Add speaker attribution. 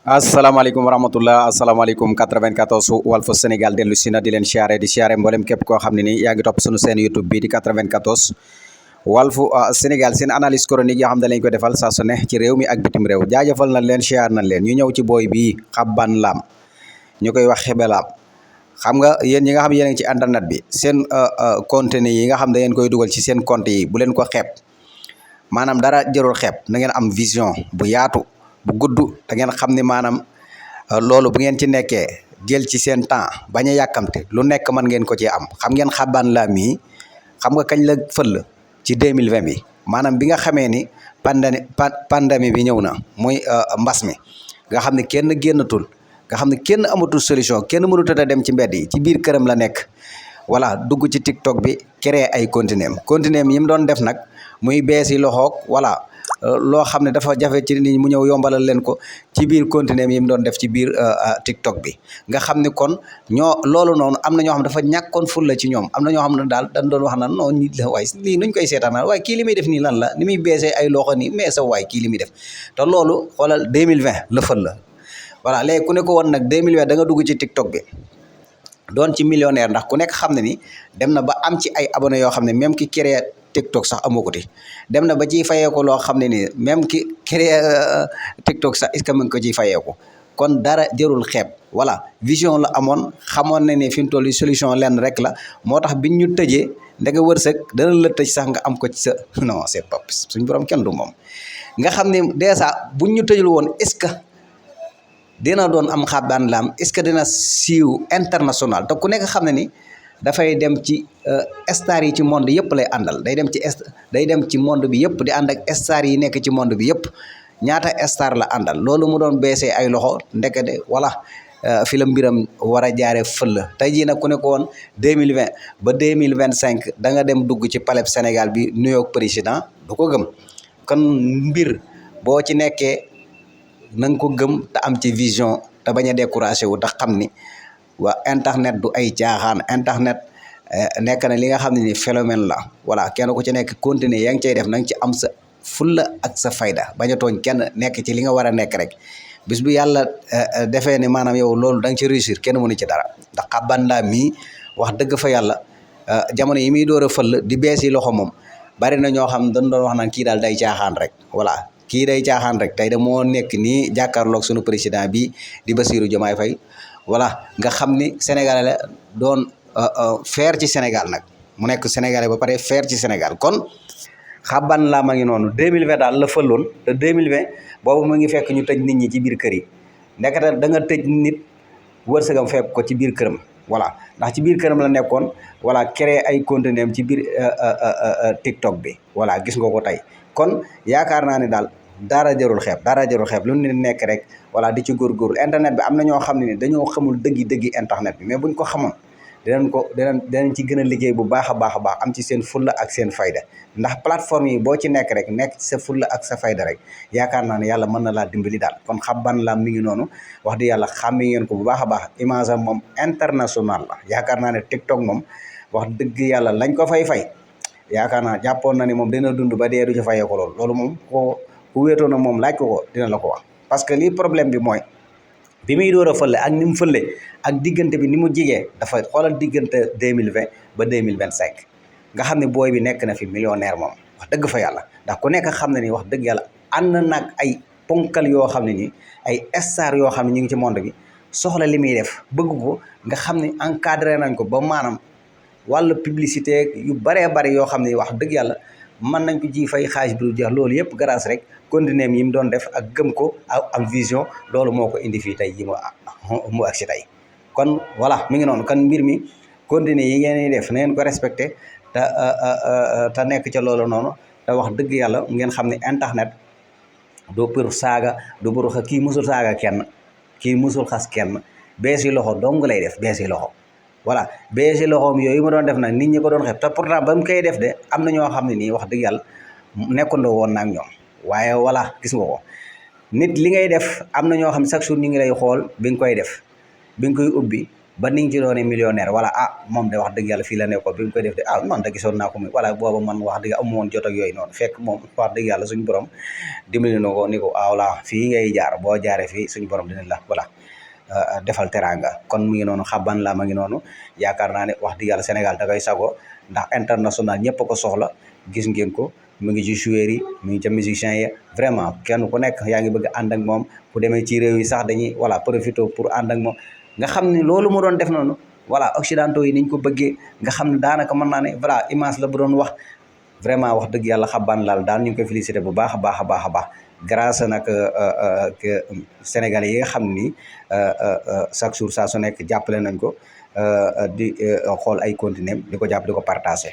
Speaker 1: asalaamaaleykum wa rahmatullah asalaamaaleykum 94 Walf Sénégal dellu si na di leen siyaare di siyaare mboolem képp koo xam ne ni yaa ngi topp sunu seen YouTube bi di 94 Walf Sénégal seen analyse chronique yoo xam ne lañ ko defal saa su ne ci réew mi ak bitim réew jaajëfal nañ leen siyaar nañ leen ñu ñëw ci booy bii Xaban Lam ñu koy wax Xebe Lam xam nga yéen ñi nga xam yéen a ngi ci internet bi seen contenu yi nga xam ne ngeen koy dugal ci seen compte yi bu leen ko xeeb maanaam dara jërul xeeb na ngeen am vision bu yaatu bu gudd da ngeen xam ni maanaam loolu bu ngeen ci nekkee jël ci seen temps bañ a yàkkamte lu nekk mën ngeen ko ci am xam ngeen Xaban Lam mii xam nga kañ la fël ci 2020 bi maanaam bi nga xamee ni pandémie bi ñëw na muy mbas mi nga xam ne kenn génnatul nga xam ne kenn amatul solution kenn mënut a dem ci mbedd yi ci biir këram la nekk voilà dugg ci TikTok bi créer ay contenu yi mu doon def nag muy bees yi loxoog voilà loo xam ne dafa jafe ci nit ñi mu ñëw yombalal leen ko ci biir contenu yi mu doon def ci biir TikTok bi nga xam ne kon loolu noonu am na ñoo xam dafa ñàkkoon ful la ci ñoom am na ñoo xam ne daal dañ doon wax naan non nit la waaye lii nuñ koy seetaan waaye kii li muy def nii lan la ni muy beesee ay loxo nii mais sa waay kii li muy def te loolu xoolal 2020 la fël la voilà léegi ku ne ko woon nag 2020 da nga dugg ci TikTok bi doon ci millionnaire ndax ku nekk xam ne ni dem na ba am ci ay abonné yoo xam ne même ki créé TikTok sax amoo ko ti dem na ba ciy fayeeku loo xam ne nii même ki créé TikTok sax est-ce que mu ngi ko ciy fayeeku kon dara jërul xeeb voilà vision la amoon xamoon na ne fi mu toll solution lenn rek la moo tax biñ ñu tëjee ndega wërsëg dana la tëj sax nga am ko ci sa non c'est pas suñ borom kenn du moom nga xam ne dèjà buñ ñu tëjul woon est-ce que dina doon am Xaban Lam est-ce que dina siiw international te ku nekk xam ne ni dafay dem ci star yi ci monde yëpp lay àndal day dem ci monde bi yëpp di ànd ak star yi nekk ci monde bi yëpp ñaata star la àndal loolu mu doon beesee ay loxo ndekete voilà fi la mbiram war a jaaree fël tey jii nag ku ne ko woon 2020 ba 2025 da nga dem dugg ci palais Sénégal bi nuyoo président du ko gëm kon mbir boo ci nekkee na nga ko gëm te am ci vision te bañ a découragé wu te xam ni waa internet du ay caaxaan internet nekk na li nga xam ne ni phénomène la voilà kenn ku ci nekk continuer yaa ngi cay def na nga ci am sa fulla ak sa fayda bañ a tooñ kenn nekk ci li nga war a nekk rek bis bu yàlla defee ni maanaam yow loolu da nga ci réussir kenn mënu ci dara ndax Xaban Lam mii wax dëgg fa yàlla jamono yi muy door a fël di bees yi loxo moom bari na ñoo xam dañ doon wax naan kii daal day caaxaan rek voilà kii day caaxaan rek tey de moo nekk nii jàkkaarloog sunu président bi di Bassirou Diomaye Faye voilà nga xam ni sénégalais la doon faire ci Sénégal nag mu nekk sénégalais ba pare faire ci Sénégal kon Xaban Lam a ngi noonu 2020 daal la fëloon te 2020 boobu mu ngi fekk ñu tëj nit ñi ci biir kër yi ndekete da nga tëj nit wërsëgam fekk ko ci biir këram voilà ndax ci biir këram la nekkoon voilà créer ay contenu am ci biir TikTok bi voilà gis nga ko tey kon yaakaar naa ne daal dara jarul xeeb lu ne nekk rek voilà di ci góorgóorlu internet bi am na ñoo xam ne ni dañoo xamul dëggi internet bi mais buñ ko xamoon dinañ ci gën a liggéey bu baax a baax am ci seen fulla ak seen fayda ndax plateforme yi boo ci nekk rek nekk ci sa fulla ak sa fayda rek yaakaar naa ne yàlla mën na laa dimbali daal kon Xaban Lam mi ngi noonu wax di yàlla xàmme ngeen ko bu baax a baax image am moom international la yaakaar naa ne TikTok moom wax dëgg yàlla lañ ko fay yaakaar naa jàppoon na ni moom dina dund ba dee du ci fayee ko loolu moom ku wéetoo na moom laaj ko dina la ko wax parce que lii problème bi mooy bi muy door a fële ak ni mu fële ak diggante bi ni mu jigee dafa xoolal diggante 2020 ba 2025 nga xam ne booy bi nekk na fi millionnaire moom wax dëgg fa yàlla ndax ku nekk xam ne ni wax dëgg yàlla ànd nag ay ponkal yoo xam ne ni ay star yoo xam ne ñu ngi ci monde bi soxla li muy def bëgg ko nga xam ne encadré nañ ko ba maanaam wàllu publicité yu baree bari yoo xam ne wax dëgg yàlla mën nañ ko ji fay xaaj bi du jeex loolu yëpp grâce rek continuer yi mu doon def ak gëm ko am vision loolu moo ko indi fii tey ji mu ak si tey kon voilà mi ngi noonu kan mbir mi continuer yi ngeen def na ngeen ko respecté te nekk ca loolu noonu te wax dëgg yàlla ngeen xam ne internet du pour saaga du pour kii musul saaga kenn kii musul xas kenn bees yi loxo dong lay def bees yi loxo voilà beesi loxoom yooyu mu doon def nag nit ñi ko doon xeeb te pourtant ba mu koy def de am na ñoo xam ne nii wax dëgg yàlla nekkandoo woon na ak ñoom waaye voilà gis nga ko nit li ngay def am na ñoo xam ne chaque jour ñu ngi lay xool bi nga koy def bi nga koy ubbi ba niñ ci doone millionnaire wala moom de wax dëgg yàlla fii la nekkoon bi mu koy def de man de gisoon naa ko muy wala booba man wax dëgg amu woon jot ak yooyu noonu fekk moom wax dëgg yàlla suñu borom dimbali na ko ni ko wala fii ngay jaar boo jaaree fii suñu borom dina la voilà defal teranga kon mu ngi noonu xaban la ma ngi noonu yaakaar naa ne wax dëgg yàlla Sénégal da koy sago ndax international ñëpp ko soxla gis ngeen ko mu ngi ci joueurs yi mu ngi ca musiciens yi vraiment kenn ku nekk yaa ngi bëgg ànd ak moom bu demee ci réew yi sax dañuy voilà profité pour ànd ak moom nga xam ne loolu mu doon def noonu voilà occidentaux yi niñ ko bëggee nga xam ne daanaka mën naa ne voilà image la bu doon wax vraiment wax dëgg yàlla xaban laal daal ñu ngi koy félicité bu baax a baax a baax a baax grâce nag que sénégalais yi nga xam ni chaque jour saa su nekk jàppale nañ ko di xool ay continuer di ko jàpp di ko partagé